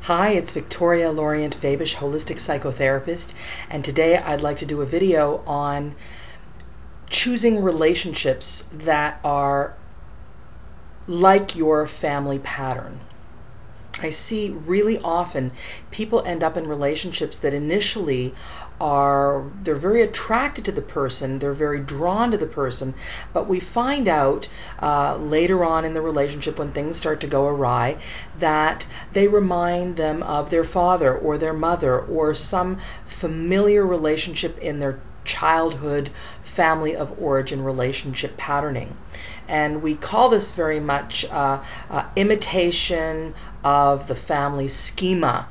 Hi, it's Victoria Lorient Fabish, holistic psychotherapist, and today I'd like to do a video on choosing relationships that are like your family pattern. I see really often people end up in relationships that initially they're very attracted to the person, they're very drawn to the person, but we find out later on in the relationship when things start to go awry that they remind them of their father or their mother or some familiar relationship in their childhood family of origin relationship patterning. And we call this very much imitation of the family schema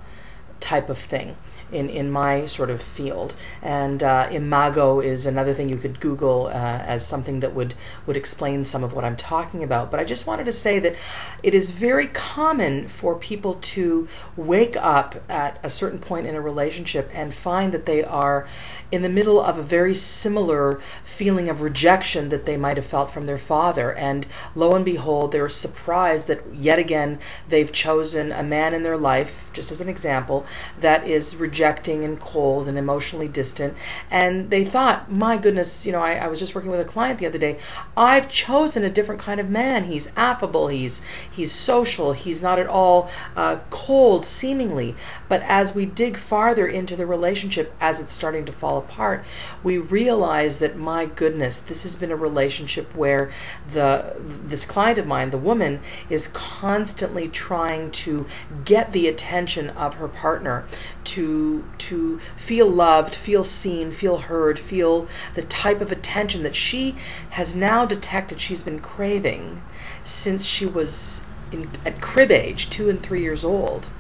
type of thing in my sort of field. And imago is another thing you could Google as something that would explain some of what I'm talking about. But I just wanted to say that it is very common for people to wake up at a certain point in a relationship and find that they are in the middle of a very similar feeling of rejection that they might have felt from their father. And lo and behold, they're surprised that yet again they've chosen a man in their life, just as an example, that is rejecting and cold and emotionally distant. And they thought, my goodness, I was just working with a client the other day, I've chosen a different kind of man. He's affable, he's social, he's not at all cold seemingly. But as we dig farther into the relationship, as it's starting to fall apart, we realize that, my goodness, this has been a relationship where this client of mine, the woman, is constantly trying to get the attention of her partner, to feel loved, feel seen, feel heard, feel the type of attention that she has now detected she's been craving since she was at crib age, 2 and 3 years old.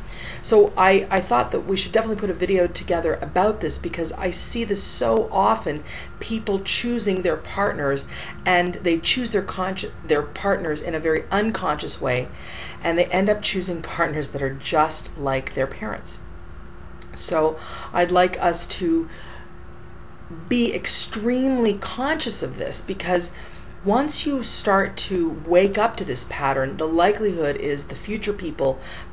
So I thought that we should definitely put a video together about this, because I see this so often, people choosing their partners, and they choose their partners in a very unconscious way, and they end up choosing partners that are just like their parents. So I'd like us to be extremely conscious of this, because once you start to wake up to this pattern, the likelihood is the future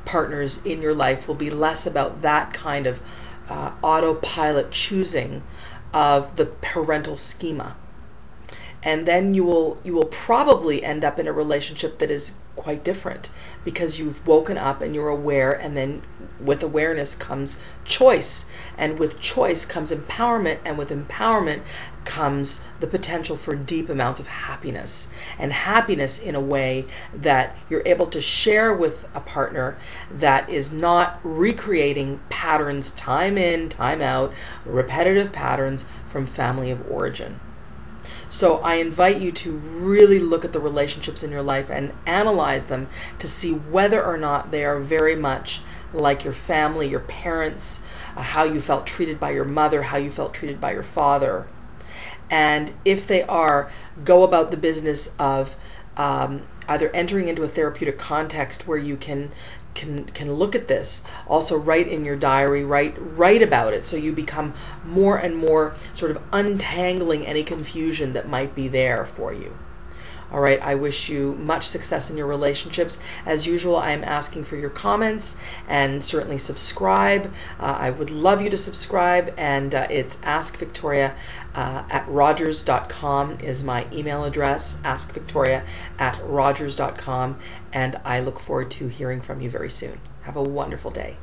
partners in your life will be less about that kind of autopilot choosing of the parental schema. And then you will probably end up in a relationship that is quite different, because you've woken up and you're aware, and then with awareness comes choice, and with choice comes empowerment, and with empowerment comes the potential for deep amounts of happiness, and happiness in a way that you're able to share with a partner that is not recreating patterns time in, time out, repetitive patterns from family of origin. So I invite you to really look at the relationships in your life and analyze them to see whether or not they are very much like your family, your parents, how you felt treated by your mother, how you felt treated by your father. And if they are, go about the business of either entering into a therapeutic context where you can look at this. Also write in your diary, write about it, so you become more and more sort of untangling any confusion that might be there for you. All right, I wish you much success in your relationships. As usual, I am asking for your comments, and certainly subscribe. I would love you to subscribe, and it's askvictoria@rogers.com is my email address, askvictoria@rogers.com, and I look forward to hearing from you very soon. Have a wonderful day.